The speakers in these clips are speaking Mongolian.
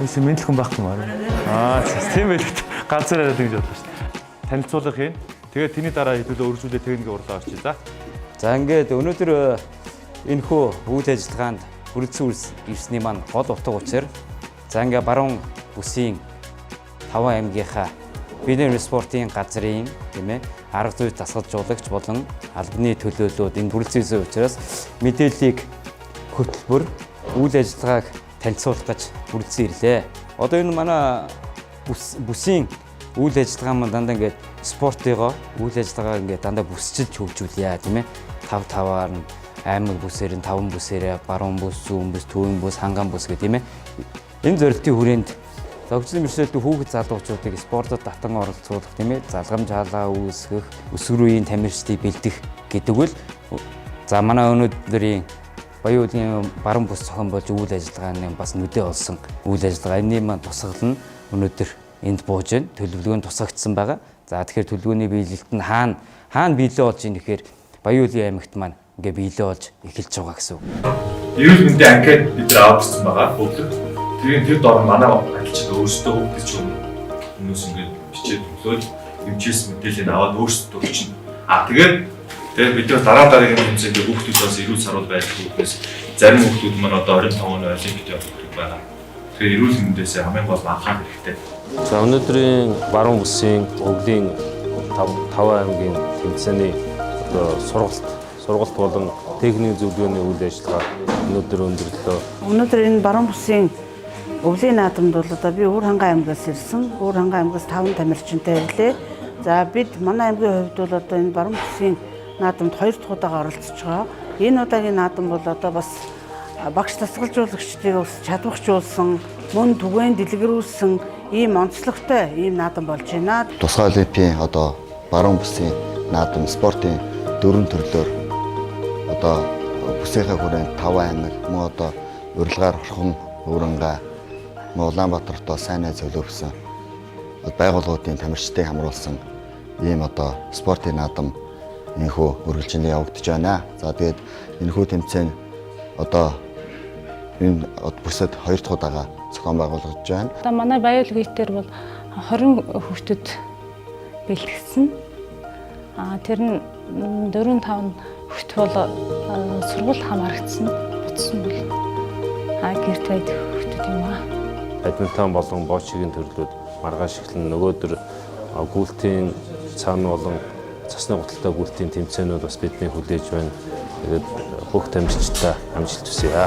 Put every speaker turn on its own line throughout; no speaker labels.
Үгүй мэдлэх хүн байхгүй маа. Тийм байх. Ганцаар яриад ингэж бодлоо шүү дээ. Танилцуулах юм. Тэгээд тэрний дараа хэдүүлээ өргөжүүлээ техникийн уралдаан орчих за.
За ингээд өнөөдөр энэ хөө үйл ажиллагаанд хүрэлцэн ирсний маань гол утга учир. За ингээд баруун бүсийн 5 аймгийнхаа бинер спортын газрын тийм ээ арга зүй дасгалжуулагч болон албаны төлөөллүүд энэ хүрэлцэн учраас мэдээллийг хөтөлбөр үйл ажиллагааг танилцуулах гэж хүрэлцэн ирлээ. Одоо энэ манай бүсийн үйл ажиллагаа маань дандаа ингээд спортыгоо үйл ажиллагаа ингээд дандаа бүсчилж хөгжүүлье тийм ээ. 5-5-аар нь аймаг бүсээр нь 5 бүсээрээ баруун бүс, зүүн бүс, төвийн бүс, ханган бүс гэх тийм ээ. Энэ зорилтын хүрээнд зохицлын бэрхшээлтэй хүүхэд залуучуудыг спортод татан оролцуулах тийм ээ. Залгамж хаалгаа үүсгэх, өсвөр үеийн тамирчдыг бэлдэх гэдэг үл за манай өнөөдрийн Баян-Улгийн баруун бүс зохион болж үйл ажиллагааны бас нүдэ олсон үйл ажиллагаа энэ маань тусгал нь өнөөдөр энд бууж байна. Төлөвлөгөө нь тусгагдсан байгаа. За тэгэхээр төлөвлөгөөний биелэлт нь хаана биелээ болж ийн гэхээр Баян-Улгийн аймагт маань ингээ биелээ болж эхэлж байгаа гэсэн үг.
Эрүүл мэндийн анкет бид нар авчихсан байгаа. Бүгд тэр дор манай ажилчид өөрсдөө хүүхдээ ч хүмүүс ингээд бичээд өглөөл эмчээс мэдээлэл аваад өөрсдөө өчнө. Тэгээд бид нар дараагийн хэмжээнд хүүхдүүд бас эрүүл сарвал байдаг хүүхдээс зарим хүүхдүүд маань одоо 25 оны олимпиад явах хүүхдүүд байгаа. Тэгэхээр эрүүл мэндээс хамгийн гол анхаарах хэрэгтэй.
За өнөөдрийн баруун бүсийн өвлийн 5 аймгийн тэмцээний одоо сургалт болон техникийн зөвлөгөөний үйл ажиллагаа өнөөдөр өндөрлөө.
Өнөөдөр энэ баруун бүсийн өвлийн наадамд бол одоо би Өвөр хангай аймгаас ирсэн. Өвөр хангай аймгаас 5 тамирчинтай ирлээ. За бид манай аймгийн хувьд бол одоо энэ баруун бүсийн наадамд 2 дахь удаага оролцож байгаа. Энэ удаагийн наадам бол одоо бас багш дасгалжуулагчдыг бас чадварчулсан, мөн түгээн дэлгэрүүлсэн ийм онцлогтой ийм наадам болж байна.
Тусгай олимпийн одоо баруун бүсийн наадам спортын 4 төрлөөр одоо бүсийнхээ хүрээнд 5 аймаг мөн одоо урилгаар орхон Өвөрхангай Улаанбаатарт сайнаа зөвлөвсөн байгууллагуудын тамирчдыг хамруулсан ийм одоо спортын наадам энэхүү үргэлжлэн явагдаж байна. За тэгээд энэхүү тэмцээн одоо энэ бүсэд 2 дахь удаага зохион байгуулагдаж байна.
Одоо манай Баян-Улгийн дээр бол 20 хүүхдүүд бэлтгэсэн. Тэр нь 4-5 хүүхд бол сургууль хамаарагдсан буцсан бол гэрт байдаг хүүхдүүд юм аа.
Бадминтон болон боочгийн төрлүүд маргааш эхлэн нөгөөдөр гүйлтийн цаана болон цасны гуталтай гүйлтийн тэмцээнүүд бас бидний хүлээж байна. Тэгээд бүх тамирчидаа амжилт хүсье.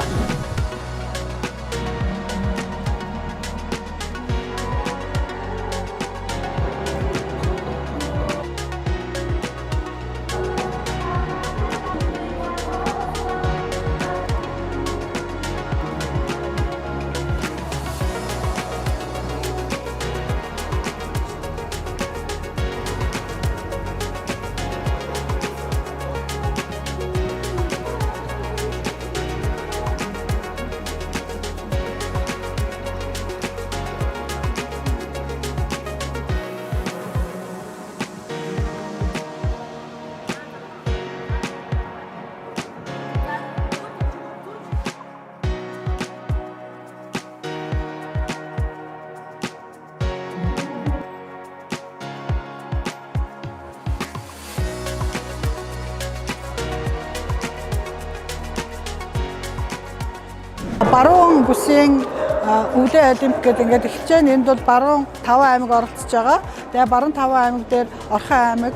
Баруун бүсийн өвлийн олимп гэдэг ингээд эхэлж байна. Энд бол баруун 5 аймаг оролцож байгаа. Тэгээ баруун 5 аймаг дээр Орхон аймаг,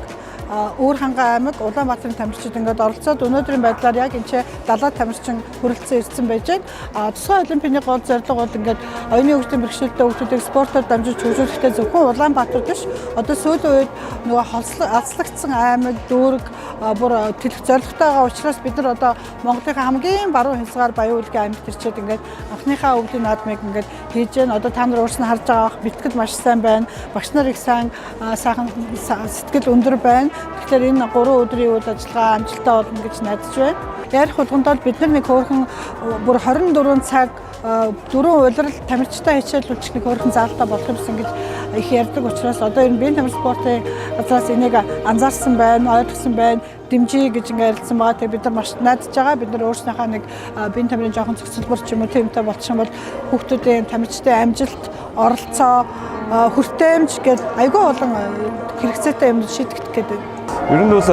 Өвөр хангай аймаг, Улаанбаатарын тамирчид ингээд оролцоод өнөөдрийн байдлаар яг энэ 70 тамирчин хүрэлцэн ирсэн байж байна. Тусгай олимпийн гол зорилго бол ингээд оюуны хөгжлийн бэрхшээлтэй хүүхдүүдийг спортоор дамжуулж хөгжүүлэхдээ зөвхөн Улаанбаатар биш, одоо сүүлийн үед нөгөө алслагдсан аймаг, дүүрэг бүр тэлэх зорилготой байгаа учраас бид нар одоо Монголынхаа хамгийн баруун хязгаар Баян-Улгийн аймагт ирчээд ингээд анхныхаа өвлийн наадмыг ингээд хийж байна. Одоо та нар уурсан харж байгаа бэлтгэл маш сайн байна. Багш нар их сайхан сэтгэл өндөр байна. Тэгэхээр энэ 3 өдрийн үйл ажиллагаа амжилттай болно гэж найдаж байна. Ярих болгонд бол бид нар нэг хөөрхөн бүр 24 цаг дөрвөн улирал тамирчтай хичээлүүлчих нэг өөрхөн заалтаа болох юмсан гэж их ярьдаг учраас одоо энэ биеийн тамир спортын газраас энийг анзаарсан байна, ойлгосон байна, дэмжиж гэж ингээд ярилцсан байгаа. Тэгээ бид нар маш найдаж байгаа. Бид нар өөрснийхөө нэг биеийн тамирын жоохон зохицолбор ч юм уу тиймтэй болчих юм бол хүүхдүүдийн тамирчдын амжилт, оролцоо, хүртээмж гэдэг айгүй олон хэрэгцээтэй юмнууд шийдэгдэх гэдэг.
Ер нь бол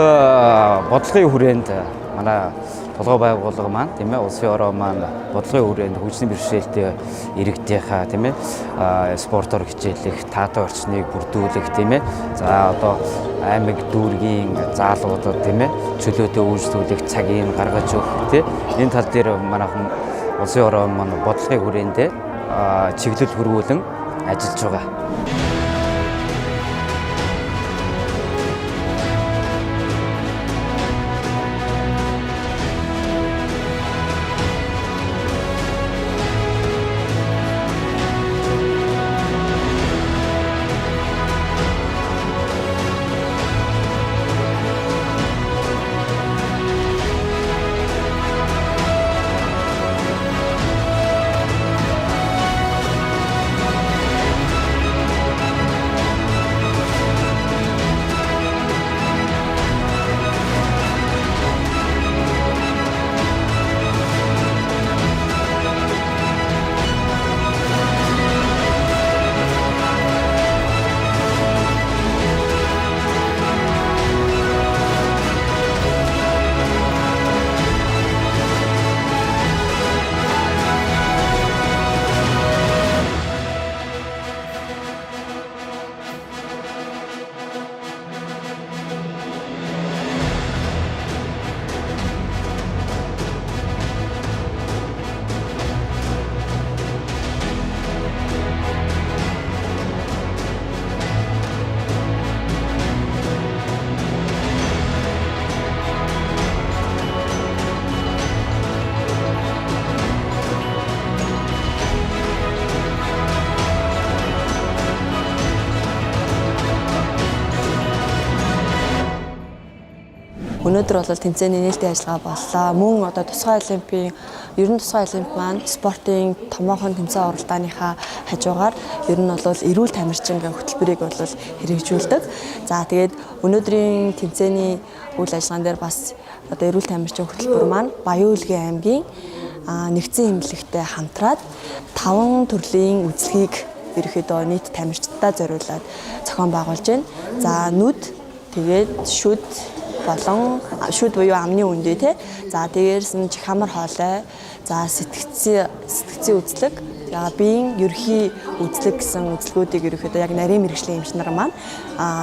бодлогын хүрээнд манай толгой байгууллага маань тийм ээ улсын ороо маань бодлогын хүрээнд хөгжлийн бэрхшээлтэй иргэдийнхаа тийм ээ спортоор хичээлэх, таатай орчныг бүрдүүлэх тийм ээ. За одоо аймаг дүүргийн заалуудад тийм ээ чөлөөтэй үйлчлүүлэх цагийг гаргаж өгөх тийм энэ тал дээр манайхан улсын ороо маань бодлогын хүрээнд чиглэл хөрвүүлэн ажиллаж байгаа.
Өнөөдөр бол тэмцээний нээлтийн ажиллагаа боллоо. Мөн одоо тусгай олимпийн олимп маань спортын томоохон тэмцээн оролдооныхаа хажуугаар ер нь бол эрүүл тамирчин гэх хөтөлбөрийг бол хэрэгжүүлдэг. За тэгээд өнөөдрийн тэмцээний үйл ажиллагаан дээр бас одоо эрүүл тамирчин хөтөлбөр маань Баян Улгийн аймгийн нэгдсэн эмнэлэгтэй хамтраад 5 төрлийн үзлэгийг ерөөхдөө нийт тамирчдаа зориулаад зохион байгуулж байна. За нүд, тэгээд шүд буюу амны үндэ тий. За дээрс нь чих хамар хоолой, за сэтгцийн үзлэг, за биеийн ерхий үзлэг гэсэн үзлгүүдийг ерөөхдөө яг нарийн мэргэжлийн эмч нар маань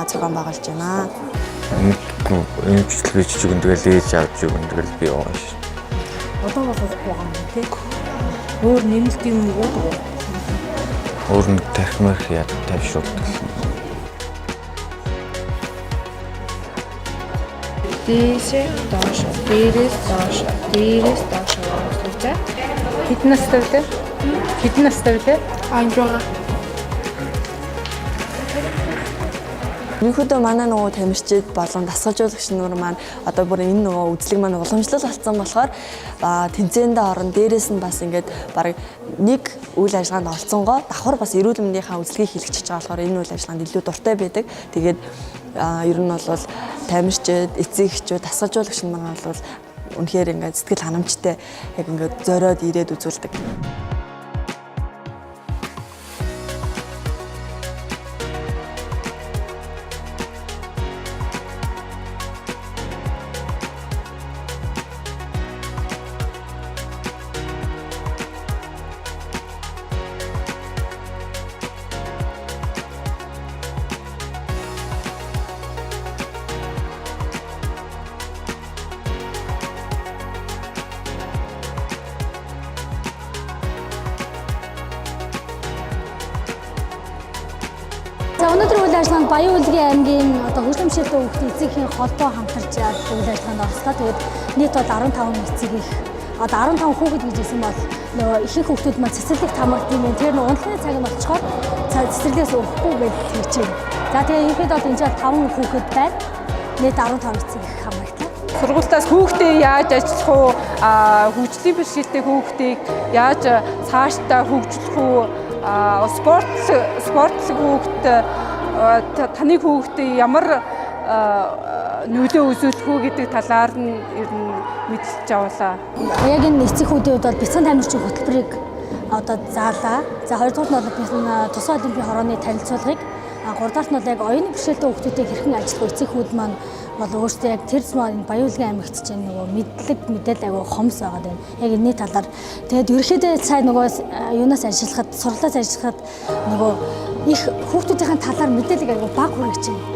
зохион байгуулж байна.
Энэ үзлэгийг жижигэн тэгэл ээж авч өгөн тэгэл би яваа ш.
Одоо бол байгаа юм тий. Өөр нэмэлт юм уу?
Өөр нэг тархимаар яа тавьшуулдаг.
Дээрээс доош боловсруулж. Хэдэн настай вэ? Хэдэн настай вэ? Анжгаа.
Өнөөдөр манай нөгөө тамирчид болон дасгалжуулагч нар маань одоо бүр энэ нөгөө үзлэг маань уламжлал болсон болохоор тэмцээндээ орон дээрээс нь бас ингээд баг нэг үйл ажиллагаанд оролцсонгоо давхар бас эрүүл мэндийнхаа үзлэгийг хэлчихэж байгаа болохоор энэ үйл ажиллагаанд илүү дуртай байдаг. Тэгээд ер нь бол тамирчид, эцэг эхчүүд, дасгалжуулагч нар бол үнэхээр ингээд сэтгэл ханамжтай яг ингээд зориод ирээд үзүүлдэг.
За өнөөдөр үйл ажиллагаанд Баян Улгийн аймгийн одоо хөгжлөмшөлтэй хүүхдийн эцэгхийн холбоо хамтарч үйл ажиллагаанд оролцлоо. Тэгээд нийт бол 15 эцэг их одоо 15 хүүхэд гэж хэлсэн бол нөгөө ихэнх хүүхдүүд маань цэцэрлэгт хамрагдсан юм. Тэр нөгөө унтлагын цаг нь болчихоор цэцэрлэгээс уухгүй гэж хэлж байна. За тэгээд ерөнхийдөө бол энэ 5 хүүхэд байна. Нийт 15 эцэг их хамрагдлаа.
Сургуультаас хүүхдээ яаж ажиллах уу, хөгжлийн бэрхшээлтэй хүүхдийг яаж цаашдаа хөгжүүлэх үү, спортлог хүүхд таны хүүхдээ ямар нөлөө үзүүлэх үү гэдэг талаар нь ер нь мэдэлж авлаа.
Яг энэ эцэгүүдийн хувьд бол бяцхан тамирчин хөтөлбөрийг одоо заалаа. За хоёрдугаар нь бол тусгай олимпийн хорооны танилцуулгыг, гуравдугаар нь бол яг оюуны бэрхшээлтэй хүүхдүүдийг хэрхэн ажиллах эцэгүүд маань бол өөрсдөө яг тэр зам Баян-Улгийн аймагт ч нөгөө мэдээлэл агуу хомс байгаа байна. Яг энэний талаар тэгээд ерөнхийдөө сайн нөгөө юунаас ажиллахад, сургуулиас ажиллахад нөгөө их хүүхдүүдийн талаар мэдээлэл агуу бага хүргэж байна.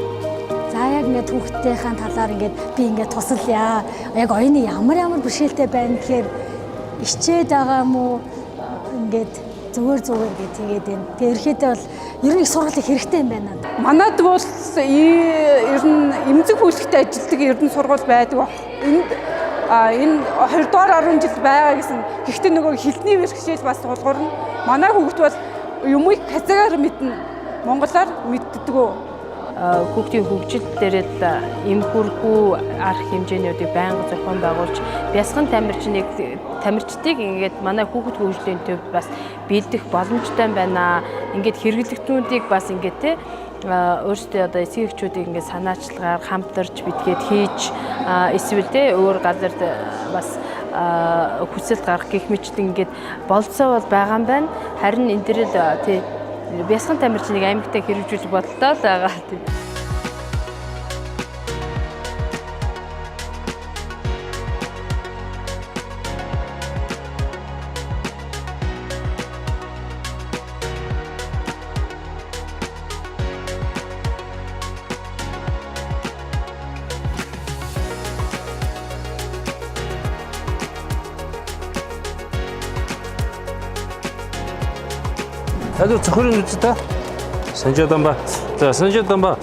За яг ингээд хүүхдийн талаар ингээд би ингээд тусалъя. Яг оюуны ямар бэрхшээлтэй байна гэхээр ичээд байгаа юм уу? Ингээд зүгээр гэж тэгээд байна. Тэгээд ерөөхдөө бол ер нь их сургууль хэрэгтэй юм байна.
Манайд бол ер нь эмзэг хүлэгтэй ажилладаг ер нь сургууль байдаг. Энэ 20 дугаар 10 жил байгаа гэсэн. Гэхдээ нөгөө хэлний бэрхшээл бас тулгуурна. Манай хүүхд бол юмыг хязгаар мэднэ. Монголоор мэддэггүй.
Хүүхдийн хөгжил дээрээ эмхүрхүү арга хэмжээнүүдийг байнга зохион байгуулж бясхан тамирчдыг ингээд манай хүүхэд хөгжлийн төвд бас бэлдэх боломжтой байна. Ингээд хэрэглэгчдүүдийг бас ингээд те өөрсдөө одоо эцэг эхчүүдийг ингээд санаачлагаар хамтарч битгээд хийж эсвэл те өөр газар бас хүсэлт гаргах гэх мэт ингээд болцоо бол байгаа юм байна. Харин энэ дээр л тий бясхан тамирчныг аймагтаа хэрэгжүүлэх бодолтой л байгаа тийм.
다들 저거는 어쩌다? Санжааданба. За Санжааданба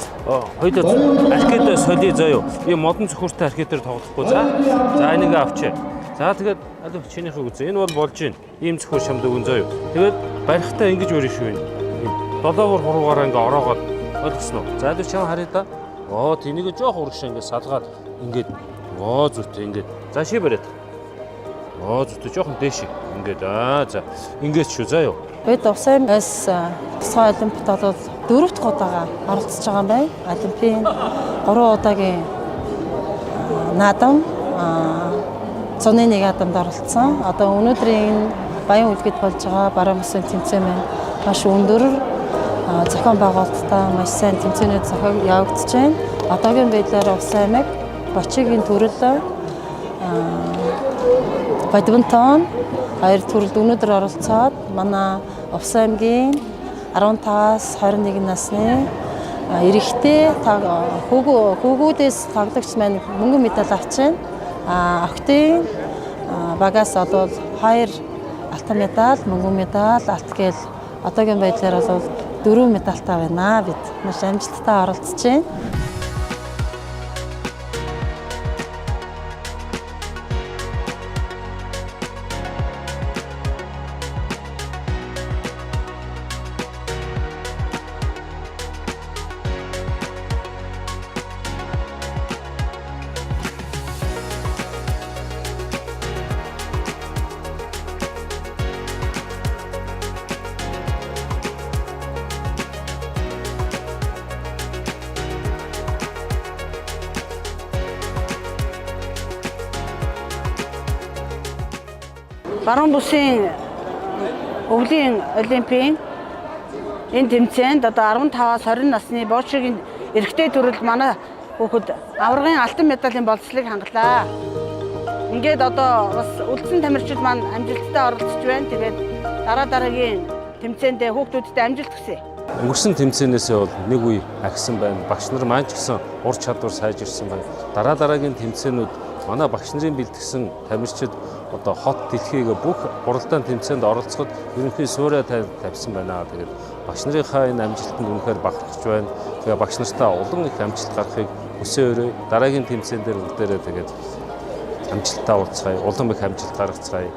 хоёул архитектор солиозоё. Ийм модон цохортой архитектор тоглохгүй. За энийг авчи. За тэгээд аль чинийхээ үзье. Энэ бол болж байна. Ийм цохор шамд өгөн зоё. Тэгээд барихтаа ингэж өрөө шүү юм. 7-оор 3-аараа ингээ ороогоод ойлгосноо. За аль чам харъя да. Тэнийг жоох урагшаа ингээ салгаад ингээд зүтээ ингээд. За ши бариад. Зүтээ жоохон дээш. Ингээд за ингээд шүү заяа.
Бид Усаймаас тусгай олимпиад бол 4 дахь удаага оролцож байгаа юм байна. Олимпийн 3 удаагийн наадам 101 наадамд оролцсон. Одоо өнөөдрийн Баян-Улгид болж байгаа баруун бүсийн тэмцээн маань маш өндөр зохион байгуулалттай маш сайн тэмцээнүүд зохион явагдаж байна. Одоогийн байдлаар Усаймаг Бочигийн төрөл бадминтон 2 төрөлд өнөөдөр оролцоод манай Усаймгийн 15-аас 21 насны эрэгтэй хүүгүүдээс тоглогч маань мөнгөн медаль авч байна. Охидын багаас бол 2 алтан медаль, мөнгөн медаль алт гээл одоогийн байдлаар бол 4 медальтай байна. Бид маш амжилттай оролцож байна.
Баруун бүсийн өвлийн олимпийн энэ тэмцээнд одоо 15-аас 20 насны Бочигийн эрэгтэй төрөл манай хүүхэд аваргын алтан медалийн болцлыг хангалаа. Ингээд одоо бас үлдсэн тамирчид маань амжилттай оролцож байна. Тэгээд дараагийн тэмцээндээ хүүхдүүдтэй амжилт хүсье.
Өнгөрсөн тэмцээнээсээ бол нэг үе агсан байна. Багш нар маань ч гэсэн ур чадвар сайжирсан байна. Дараагийн тэмцээнүүд манай багш нарын бэлтгэсэн тамирчид одоо хот дэлхийг бүх гуралдаан тэмцээнд оролцоход ерөнхий суурай тавьсан байна. Тэгээд багш нарынхаа энэ амжилтанд үнэхээр бахархаж байна. Тэгээд багш нартаа улам их амжилт гаргахыг хүсээрэй. Дараагийн тэмцээн дээр бүгдээрээ тэгээд амжилттай уулзцгаая. Улам их амжилт гаргацгаая.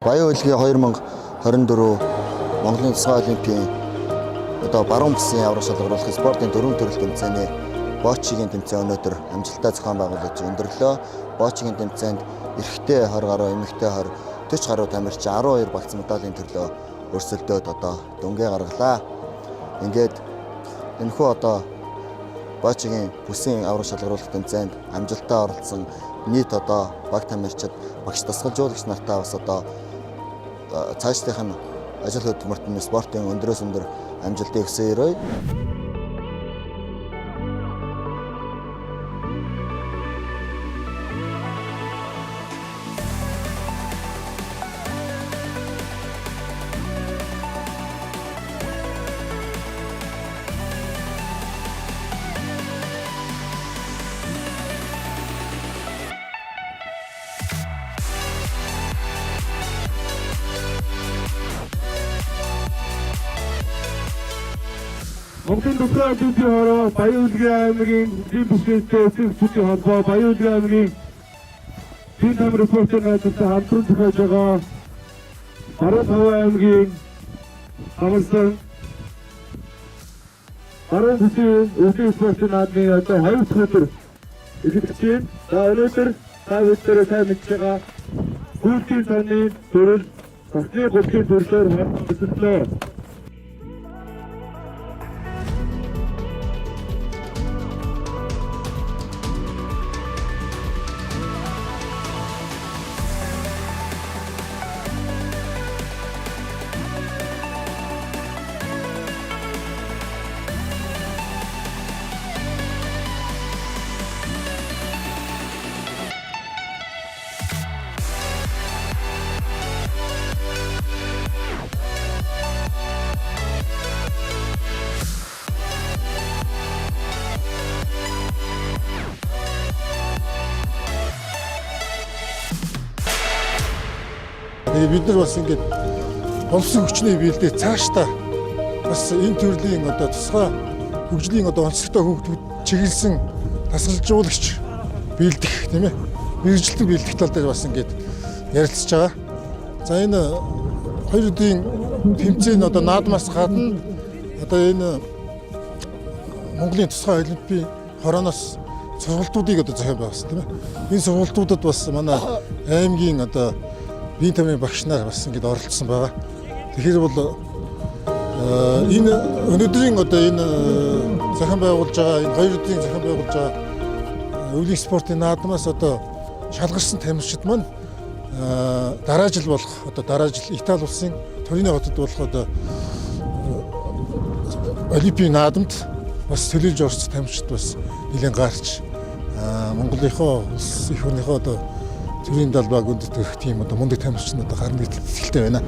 Баян хөдөлгөөний 2024 Монголын тусгай олимпийн одоо баруун бүсийн аврах шалгаруулах спортын дөрвөн төрөл тэмцээний боочигийн тэмцээн өнөөдөр амжилттай зохион байгуулж өндөрлөө. Боочигийн тэмцээнд эрэгтэй 20 гаруй, эмэгтэй 20, 40 гаруй тамирчин 12 багц медалийн төрлөө өрсөлдөөд одоо дүнгээ гаргалаа. Ингээд энэхүү одоо боочигийн бүсийн аврах шалгаруулах тэмцээнд амжилттай оролцсон нийт одоо баг тамирчид, багш дасгалжуулагч нартай бас одоо цаашлах нь ажил хөдөлмөрт нь спортын өндөрөөс өндөр амжилтыг хүсье.
Монголын тусгай олимпийн хороо Баян хөдөлгөөний аймгийн эзэн бүсгүйтэй эцэг бүсийн холбоо Баян хөдөлгөөний аймгийн тим тамир спортын газартай хамтран зохиож байгаа 15 аймгийн хамарсан баруун бүсийн эзэн спортын наадмын одоо 2 дахь өдөр эхэлж байна. За өнөөдөр та бүхэн сайн мэдж байгаа гүйлтийн цааны төрөл цасны гүйлтийн төрлөөр хамтдаа
бид нар бас ингээд боловсон хүчний биелдээ цаашдаа бас энэ төрлийн одоо тусгай хөгжлийн одоо онцлогтой хөгжүүд чиглэсэн дасгалжуулагч биелдэх тийм ээ мэрэгжилтэн биелдэх тал дээр бас ингээд ярилцж байгаа. За энэ хоёр үеийн тэмцээн одоо наадмаас гадна одоо энэ Монголын тусгай олимпийн хорооноос сургалтуудыг одоо зохион байгуулсан тийм ээ. Энэ сургалтуудад бас манай аймгийн одоо биеийн тамирын багш нар бас ингэж оролцсон байгаа. Тэгэхээр бол энэ өнөөдрийн одоо энэ зохион байгуулж байгаа энэ хоёр үеийн зохион байгуулж байгаа өвлийн спортын наадмаас одоо шалгарсан тамирчид маань дараа жил болох одоо дараа жил Итали улсын Торино хотод болох одоо олимпийн наадамд бас төлөөлж орсон тамирчид бас нэлээд гарч Монголынхоо улс их хүнийхөө одоо төрийн далбааг өндөртөх тийм одоо мундаг тамирчин одоо гарна гэж итгэлтэй байна.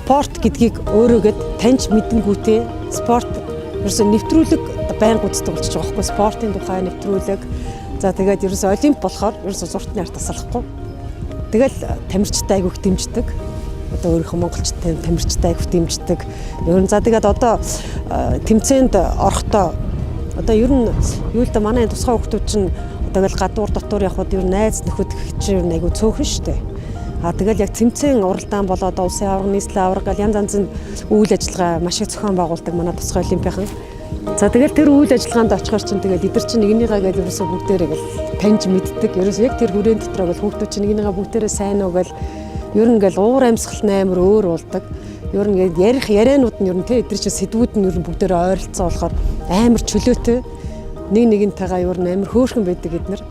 Спорт гэдгийг өөрөөгээд таньж мэдэнгүүтээ спорт ерөөсөө нэвтрүүлэг байнга үздэг болчихж байгаа байхгүй спортын тухай нэвтрүүлэг. За тэгээд ерөөсөө олимп болохоор ерөөсөө зуртны арт тасалахгүй. Тэгэл тамирчтай айгүйх дэмждэг. Одоо өөрийнхөө монголчтой тамирчтай айгүйх дэмждэг. Ер нь за тэгээд одоо тэмцээнд орохдоо одоо ер нь юу л да манай тусгай хүмүүс чинь одоо л гадуур дотор явхад ер нь найз нөхөд чинь айгүй цөөхөн шүү дээ.
Тэгэл яг тэмцээн уралдаан болоо одоо улсын аварга, нийслэлийн аварга гал янз янзын үйл ажиллагаа маш их зохион байгуулдаг манай тусгай олимпийнхан. За тэгэл тэр үйл ажиллагаанд очихоор чинь тэгэл эдгэр чинь нэгнийгаа гэл ерөөсөө бүгдээрээ гэл таньж мэддэг. Ерөөсөө яг тэр хүрээнд дотроо гэл хүүхдүүд чинь нэгнийгаа бүгдээрээ сайн уу гэл ер нь гэл уур амьсгал амар өөр болдог. Ер нь ярих ярианууд нь ер нь тэ эдгэр чинь сэдвүүд нь ер нь бүгдээрээ ойролцоо болохоор амар чөлөөтэй. Нэг нэгнтэйгээ ер нь амар хөөрхөн байдаг эднэр.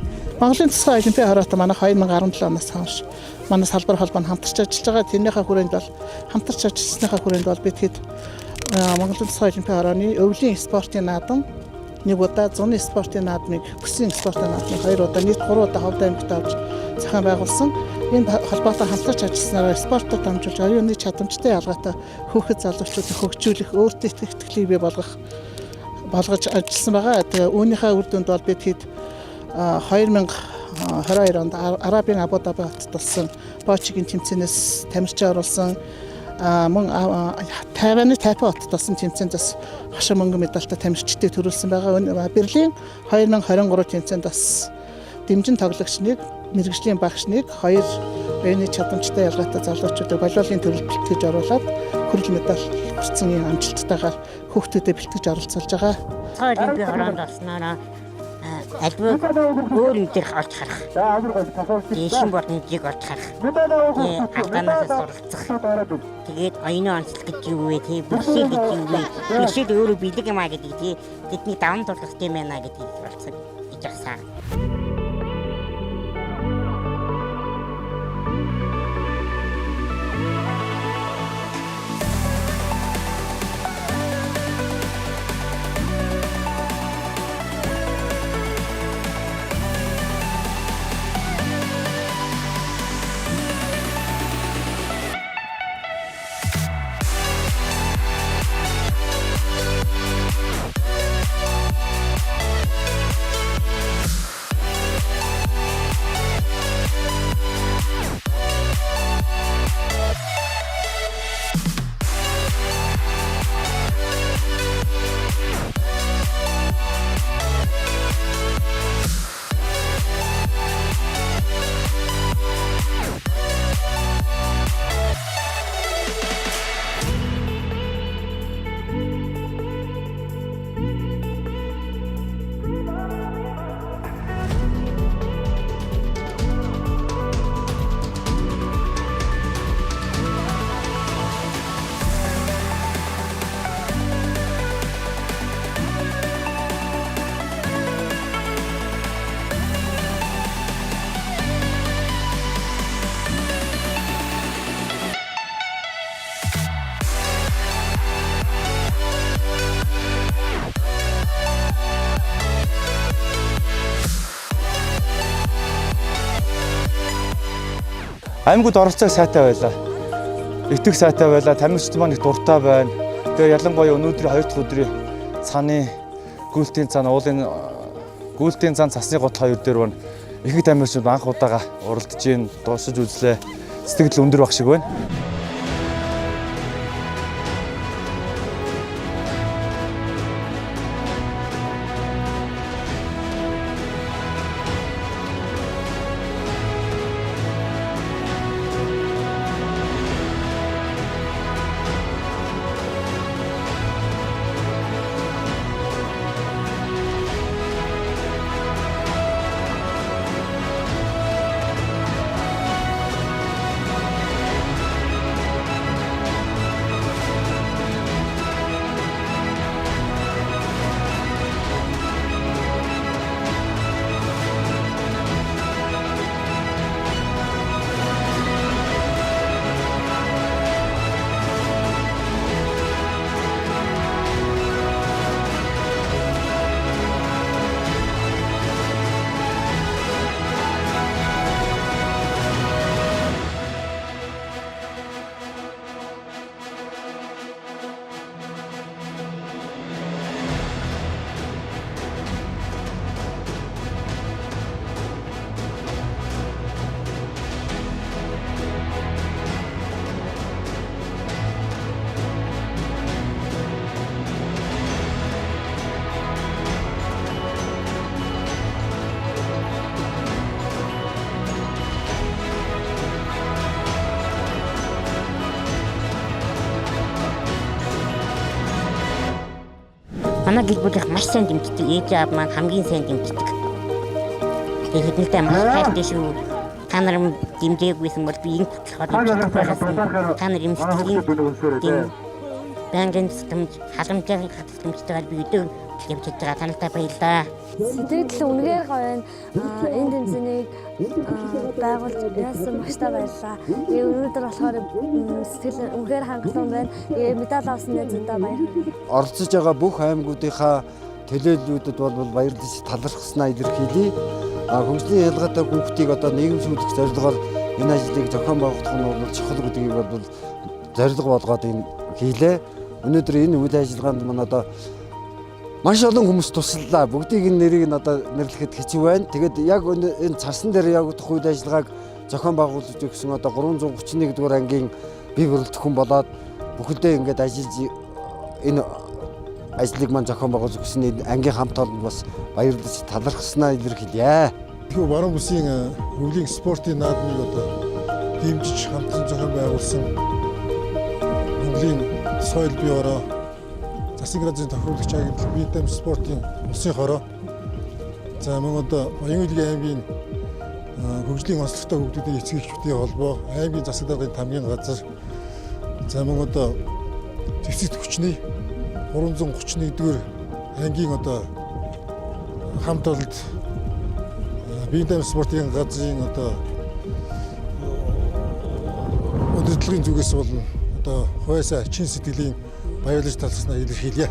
Монголын тусгай олимпийн хороотой манай 2017 оноос хойш манай салбар холбоо нь хамтарч ажиллаж байгаа. Тэрнийхээ хүрээнд бол хамтарч ажилласныхаа хүрээнд бол бид хэд Монголын тусгай олимпийн хорооны өвлийн спортын наадам нэг удаа зуны спортын наадмыг бүсийн спортын наадмыг 2 удаа нийт 3 удаа Ховд аймагт авч зохион байгуулсан. Энэ холбоотой хамтарч ажилласнараа спортод дамжуулж оюуны чадамжтай ялгаатай хүүхэд залуучуудыг хөгжүүлэх, өөртөө итгэлийг бий болгож ажилласан байгаа. Тэгээ үүнийхээ үр дүнд бол бид хэд 2022 онд Арабын Абу Дабид болсон Бочигийн тэмцээнээс тамирчин оруулсан мөн Тайваны Тайпе хотод болсон тэмцээнд бас хошин мөнгө медальтай тамирчдыг төрүүлсэн байгаа. Берлин 2023 тэмцээнд бас дэмжин тоглогч нэг, мэрэгжлийн багш нэг, 2 оюуны чадамжтай ялгаатай залуучуудыг волейболын төрөлд бэлтгэж оруулаад хүрэл медаль хүртсэн юм амжилттайгаар хүүхдүүдэд бэлтгэж оролцуулж байгаа.
Олимпийн хороонд болсноор альбом өөр юм дээр олж харах. Дэшин бодныг олж харах. Алдаанаас суралцах. Тэгээд оюуны онцлог гэж юу вэ? Тэг бэлшил гэж юу вэ? Бэлшил өөрөө бэлэг юм а гэдэг тий. Тэдний даван тулах юм байна гэдгийг болцсон гэж ахсаа.
Аймагуд оролцоог сайтай байлаа. Итгэх сайтай байлаа. Тамирчид маань их дуртай байна. Тэгээ ялангуяа өнөөдөр 2 дахь өдрийн цааны гүйлтийн цаана уулын гүйлтийн цаан цасны гот 2 дээр байна. Их тамирчид анх удаага уралдаж ийн дуусаж үзлээ. Сэтгэл өндөр баг шиг байна.
манай гэр бүлийнх маш сайн дэмждэг. Ээж аав маань хамгийн сайн дэмждэг. Тэгээд хэднэлтэй маш хайртай шүү. Та нар дэмжээгүйсэн бол би энэ хөтлөхөд та нар юм сэтгэлийн банкын системд халамжийн хатгалмжтайгаар би өдөө явж байгаа танартай баярлалаа.
Сэтгэл үнэхээр гоё байна. Энэ тэмцээнийг байгуулж яасан маш та баярлалаа. Өнөөдөр болохоор сэтгэл үнэхээр хангалуун байна. Медаль авсан найзуудаа баярлалаа.
Оролцож байгаа бүх аймагуудынхаа төлөөллүүдэд бол баярлаж талархснаа илэрхийлье. Хөгжлийн ялгаатай хүүхдийг одоо нийгэмшүүлэх зорилгоор энэ ажлыг зохион байгуулах нь бол чухал гэдгийг бол зорилго болгоод энэ хийлээ. Өнөөдөр энэ үйл ажиллагаанд маань одоо маш олон хүмүүс туслалаа. Бүгдийг энэ нэрийг нь одоо нэрлэхэд хэцүү байна. Тэгээд яг энэ царсан дээр явагдах үйл ажиллагааг зохион байгуулж өгсөн одоо 331 дугаар ангийн бие бүрэлдэхүүн болоод бүхэлдээ ингээд ажиллаж энэ ажлыг маань зохион байгуулж өгсөн ангийн хамт олонд бас баярлаж талархснаа илэрхийлье.
Тэгэхээр баруун бүсийн өвлийн спортын наадмыг одоо дэмжиж хамтран зохион байгуулсан Монголын соёл бюро, засгийн газрын тохируулагч агентлаг, Биетам спортын улсын хороо, за мөн одоо Баян-Улгийн аймгийн хөгжлийн онцлогтой хүүхдүүдийн эцэг эхчүүдийн холбоо, аймгийн засаг даргын тамгын газар, за мөн одоо төвцөд хүчний 331-р ангийн одоо хамт олонд Биетам спортын газрын одоо удирдлагын зүгээс болон одоо хойсоо чин сэтгэлийн баярлаж талснаа илэрхийлье.